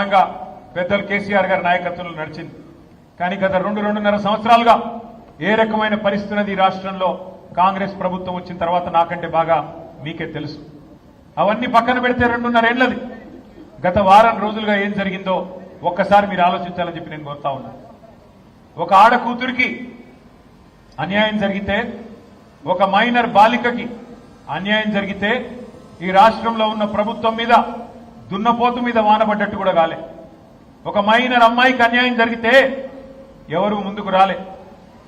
బ్రహ్మాండంగా పెద్దలు కేసీఆర్ గారి నాయకత్వంలో నడిచింది. కానీ గత 2-2.5 సంవత్సరాలుగా ఏ రకమైన పరిస్థితి ఉన్నది ఈ రాష్ట్రంలో కాంగ్రెస్ ప్రభుత్వం వచ్చిన తర్వాత నాకంటే బాగా మీకే తెలుసు. అవన్నీ పక్కన పెడితే 2.5 ఏళ్లది. గత వారం రోజులుగా ఏం జరిగిందో ఒక్కసారి మీరు ఆలోచించాలని చెప్పి నేను కోరుతా ఉన్నా. ఒక ఆడ కూతురికి అన్యాయం జరిగితే, ఒక మైనర్ బాలికకి అన్యాయం జరిగితే ఈ రాష్ట్రంలో ఉన్న ప్రభుత్వం మీద దున్నపోతు మీద వానబడ్డట్టు కూడా కాలే. ఒక మైనర్ అమ్మాయికి అన్యాయం జరిగితే ఎవరు ముందుకు రాలే.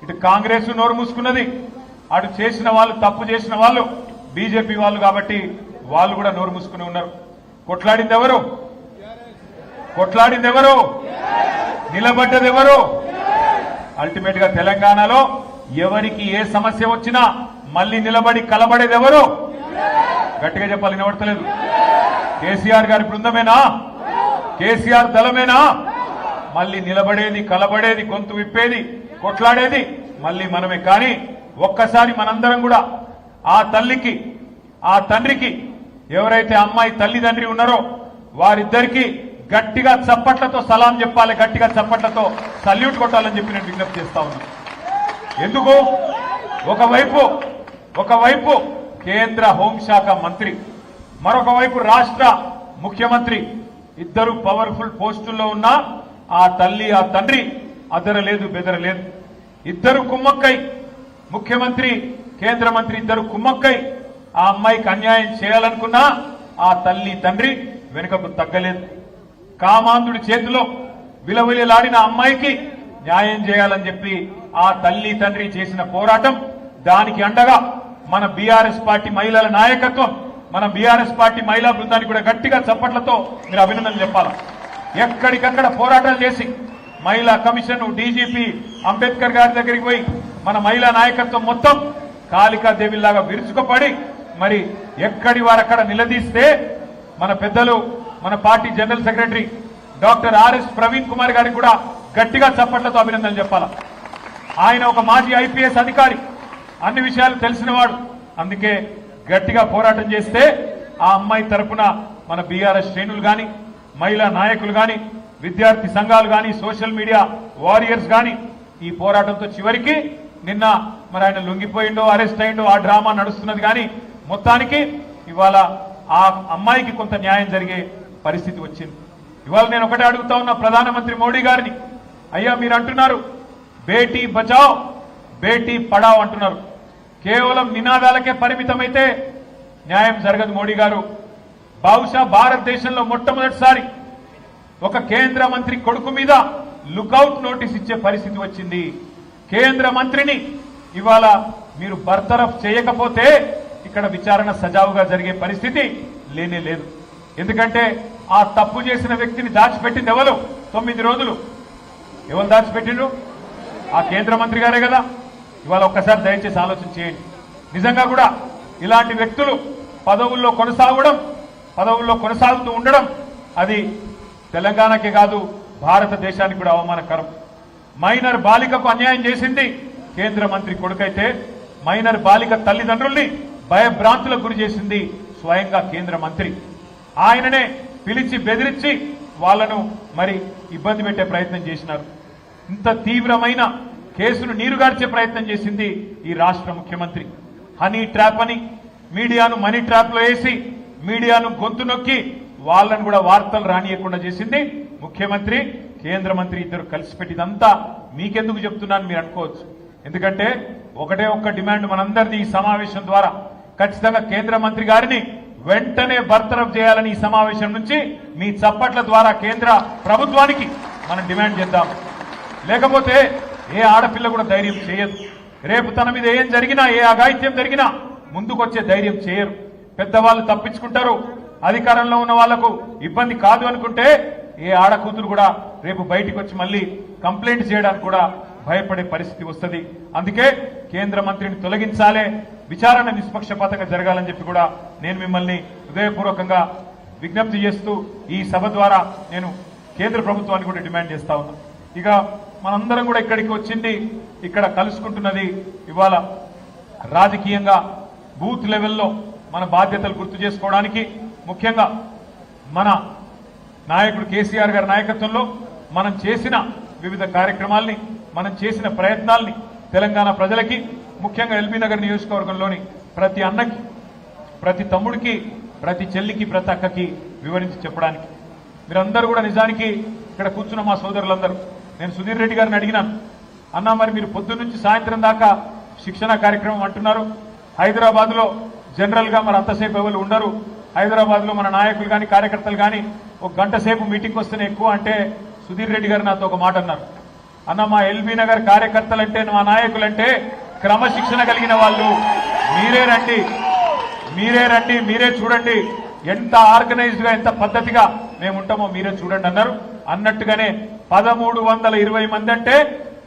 ఇటు కాంగ్రెస్ నోరు మూసుకున్నది, అటు చేసిన వాళ్ళు, తప్పు చేసిన వాళ్ళు బీజేపీ వాళ్ళు కాబట్టి వాళ్ళు కూడా నోరు మూసుకుని ఉన్నారు. కొట్లాడింది ఎవరు? కొట్లాడింది ఎవరు? నిలబడ్డది ఎవరు? అల్టిమేట్ గా తెలంగాణలో ఎవరికి ఏ సమస్య వచ్చినా మళ్ళీ నిలబడి కలబడేది ఎవరు? గట్టిగా చెప్పాలి, వినబడతలేదు. కేసీఆర్ గారి బృందమేనా? కేసీఆర్ దళమేనా? మళ్ళీ నిలబడేది, కలబడేది, గొంతు విప్పేది, కొట్లాడేది మళ్ళీ మనమే. కానీ ఒక్కసారి మనందరం కూడా ఆ తల్లికి, ఆ తండ్రికి, ఎవరైతే అమ్మాయి తల్లిదండ్రి ఉన్నారో వారిద్దరికి గట్టిగా చప్పట్లతో సలాం చెప్పాలి, గట్టిగా చప్పట్లతో సల్యూట్ కొట్టాలని చెప్పి నేను విజ్ఞప్తి చేస్తా ఉన్నాను. ఎందుకు? ఒకవైపు కేంద్ర హోంశాఖ మంత్రి, మరొక వైపు రాష్ట్ర ముఖ్యమంత్రి, ఇద్దరు పవర్ఫుల్ పోస్టుల్లో ఉన్న ఆ తల్లి, ఆ తండ్రి అదరలేదు, బెదరలేదు. ఇద్దరు కుమ్మక్కై, ముఖ్యమంత్రి, కేంద్ర మంత్రి ఇద్దరు కుమ్మక్కై ఆ అమ్మాయికి అన్యాయం చేయాలనుకున్నా ఆ తల్లి, తండ్రి వెనుకకు తగ్గలేదు. కామాంధుడి చేతిలో విలవిలలాడిన అమ్మాయికి న్యాయం చేయాలని చెప్పి ఆ తల్లి, తండ్రి చేసిన పోరాటం, దానికి అండగా మన బీఆర్ఎస్ పార్టీ మహిళల నాయకత్వం, మన బీఆర్ఎస్ పార్టీ మహిళా బృందానికి కూడా గట్టిగా చప్పట్లతో మీరు అభినందనలు చెప్పాలి. ఎక్కడికక్కడ పోరాటాలు చేసి మహిళా కమిషన్, డీజీపీ అంబేద్కర్ గారి దగ్గరికి పోయి మన మహిళా నాయకత్వం మొత్తం కాళికాదేవిలాగా విరుచుకుపడి మరి ఎక్కడి వారక్కడ నిలదీస్తే మన పెద్దలు, మన party general secretary doctor RS Praveen Kumar గారికి కూడా గట్టిగా చప్పట్లతో అభినందనలు చెప్పాలా. ఆయన ఒక మాజీ ఐపీఎస్ అధికారి, అన్ని విషయాలు తెలిసినవాడు. అందుకే గట్టిగా పోరాటం చేస్తే ఆ అమ్మాయి తరఫున మన బీఆర్ఎస్ శ్రేణులు గాని, మహిళా నాయకులు గాని, విద్యార్థి సంఘాలు గాని, సోషల్ మీడియా వారియర్స్ గాని ఈ పోరాటంతో చివరికి నిన్న మరి ఆయన లొంగిపోయిండో, అరెస్ట్ అయిండో, ఆ డ్రామా నడుస్తున్నది. కానీ మొత్తానికి ఇవాళ ఆ అమ్మాయికి కొంత న్యాయం జరిగే పరిస్థితి వచ్చింది. ఇవాళ నేను ఒకటే అడుగుతా ఉన్నా ప్రధానమంత్రి మోడీ గారిని, అయ్యా మీరు అంటున్నారు బేటీ బచావ్ బేటీ పడావ్ అంటున్నారు, కేవలం నినాదాలకే పరిమితమైతే న్యాయం జరగదు. మోడీ గారు బహుశా భారతదేశంలో మొట్టమొదటిసారి ఒక కేంద్ర మంత్రి కొడుకు మీద లుకౌట్ నోటీస్ ఇచ్చే పరిస్థితి వచ్చింది. కేంద్ర మంత్రిని ఇవాళ మీరు బర్తరఫ్ చేయకపోతే ఇక్కడ విచారణ సజావుగా జరిగే పరిస్థితి లేనే లేదు. ఎందుకంటే ఆ తప్పు చేసిన వ్యక్తిని దాచిపెట్టింది ఎవరు? 9 రోజులు ఎవరు దాచిపెట్టిండ్రు? ఆ కేంద్ర మంత్రి గారే కదా. ఇవాళ ఒక్కసారి దయచేసి ఆలోచన చేయండి. నిజంగా కూడా ఇలాంటి వ్యక్తులు పదవుల్లో కొనసాగుతూ ఉండడం అది తెలంగాణకే కాదు భారతదేశానికి కూడా అవమానకరం. మైనర్ బాలికకు అన్యాయం చేసింది కేంద్ర మంత్రి కొడుకైతే, మైనర్ బాలిక తల్లిదండ్రుల్ని భయభ్రాంతులకు గురి చేసింది స్వయంగా కేంద్ర మంత్రి. ఆయననే పిలిచి బెదిరించి వాళ్లను మరి ఇబ్బంది పెట్టే ప్రయత్నం చేసినారు. ఇంత తీవ్రమైన కేసును నీరుగార్చే ప్రయత్నం చేసింది ఈ రాష్ట్ర ముఖ్యమంత్రి. హనీ ట్రాప్ అని మీడియాను మనీ ట్రాప్ లో వేసి మీడియాను గొంతు నొక్కి వాళ్ళను కూడా వార్తలు రానియకుండా చేసింది ముఖ్యమంత్రి, కేంద్ర మంత్రి ఇద్దరు కలిసి పెట్టిదంతా మీకెందుకు చెప్తున్నాను మీరు అనుకోవచ్చు. ఎందుకంటే ఒకటే ఒక్క డిమాండ్ మనందరిది ఈ సమావేశం ద్వారా, ఖచ్చితంగా కేంద్ర మంత్రి గారిని వెంటనే బర్తరఫ్ చేయాలని ఈ సమావేశం నుంచి మీ చప్పట్ల ద్వారా కేంద్ర ప్రభుత్వానికి మనం డిమాండ్ చేద్దాం. లేకపోతే ఏ ఆడపిల్ల కూడా ధైర్యం చేయదు. రేపు తన మీద ఏం జరిగినా, ఏ అఘాయిత్యం జరిగినా ముందుకొచ్చే ధైర్యం చేయరు. పెద్దవాళ్ళు తప్పించుకుంటారు. అధికారంలో ఉన్న వాళ్లకు ఇబ్బంది కాదు అనుకుంటే ఏ ఆడకూతురు కూడా రేపు బయటికి వచ్చి మళ్ళీ కంప్లైంట్ చేయడానికి కూడా భయపడే పరిస్థితి వస్తుంది. అందుకే కేంద్ర మంత్రిని తొలగించాలే, విచారణ నిష్పక్షపాతంగా జరగాలని చెప్పి కూడా నేను మిమ్మల్ని హృదయపూర్వకంగా విజ్ఞప్తి చేస్తూ ఈ సభ ద్వారా నేను కేంద్ర ప్రభుత్వాన్ని కూడా డిమాండ్ చేస్తా ఉన్నా. ఇక మనందరం కూడా ఇక్కడికి వచ్చింది, ఇక్కడ కలుసుకుంటున్నది ఇవాళ రాజకీయంగా బూత్ లెవెల్లో మన బాధ్యతలు గుర్తు చేసుకోవడానికి, ముఖ్యంగా మన నాయకుడు కేసీఆర్ గారి నాయకత్వంలో మనం చేసిన వివిధ కార్యక్రమాల్ని, మనం చేసిన ప్రయత్నాల్ని తెలంగాణ ప్రజలకి, ముఖ్యంగా ఎల్బీ నగర్ నియోజకవర్గంలోని ప్రతి అన్నకి, ప్రతి తమ్ముడికి, ప్రతి చెల్లికి, ప్రతి అక్కకి వివరించి చెప్పడానికి. మీరందరూ కూడా నిజానికి ఇక్కడ కూర్చున్న మా సోదరులందరూ, నేను సుధీర్ రెడ్డి గారిని అడిగినాను, అన్నా మరి మీరు పొద్దున్న నుంచి సాయంత్రం దాకా శిక్షణ కార్యక్రమం అంటున్నారు, హైదరాబాద్ లో జనరల్ గా మరి అంతసేపు ఎవరు ఉండరు, హైదరాబాద్ లో మన నాయకులు కానీ కార్యకర్తలు కానీ ఒక గంట సేపు మీటింగ్ వస్తేనే ఎక్కువ అంటే సుధీర్ రెడ్డి గారు నాతో ఒక మాట అన్నారు, అన్న మా ఎల్బీ నగర్ కార్యకర్తలంటే, మా నాయకులంటే క్రమశిక్షణ కలిగిన వాళ్ళు, మీరే రండి, మీరే చూడండి ఎంత ఆర్గనైజ్డ్ గా, ఎంత పద్ధతిగా మేము ఉంటామో మీరే చూడండి అన్నారు. అన్నట్టుగానే 1320 మంది అంటే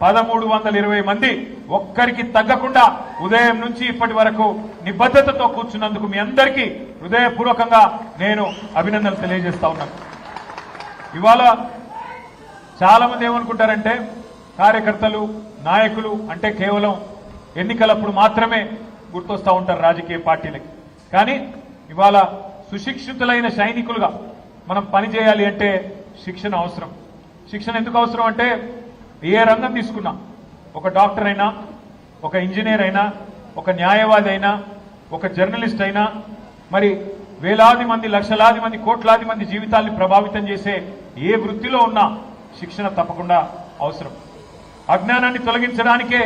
1320 మంది ఒక్కరికి తగ్గకుండా ఉదయం నుంచి ఇప్పటి వరకు నిబద్ధతతో కూర్చున్నందుకు మీ అందరికీ హృదయపూర్వకంగా నేను అభినందనలు తెలియజేస్తా ఉన్నాను. ఇవాళ చాలా మంది ఏమనుకుంటారంటే కార్యకర్తలు, నాయకులు అంటే కేవలం ఎన్నికలప్పుడు మాత్రమే గుర్తొస్తా ఉంటారు రాజకీయ పార్టీలకి. కానీ ఇవాళ సుశిక్షితులైన సైనికులుగా మనం పనిచేయాలి అంటే శిక్షణ అవసరం. శిక్షణ ఎందుకు అవసరం అంటే ఏ రంగం తీసుకున్నా, ఒక డాక్టర్ అయినా, ఒక ఇంజనీర్ అయినా, ఒక న్యాయవాది అయినా, ఒక జర్నలిస్ట్ అయినా, మరి వేలాది మంది, లక్షలాది మంది, కోట్లాది మంది జీవితాల్ని ప్రభావితం చేసే ఏ వృత్తిలో ఉన్నా శిక్షణ తప్పకుండా అవసరం. అజ్ఞానాన్ని తొలగించడానికే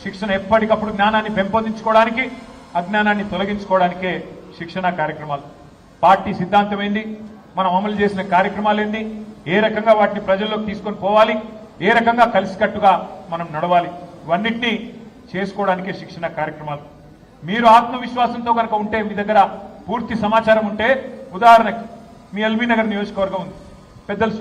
శిక్షణ, ఎప్పటికప్పుడు జ్ఞానాన్ని పెంపొందించుకోవడానికి, అజ్ఞానాన్ని తొలగించుకోవడానికే శిక్షణ కార్యక్రమాలు. పార్టీ సిద్ధాంతం ఏంది, మనం అమలు చేసిన కార్యక్రమాలు ఏంది, ఏ రకంగా వాటిని ప్రజల్లోకి తీసుకొని పోవాలి, ఏ రకంగా కలిసికట్టుగా మనం నడవాలి, ఇవన్నిటినీ చేసుకోవడానికే శిక్షణ కార్యక్రమాలు. మీరు ఆత్మవిశ్వాసంతో కనుక ఉంటే, మీ దగ్గర పూర్తి సమాచారం ఉంటే, ఉదాహరణకి మీ ఎల్బీ నగర్ నియోజకవర్గం ఉంది, పెద్దలు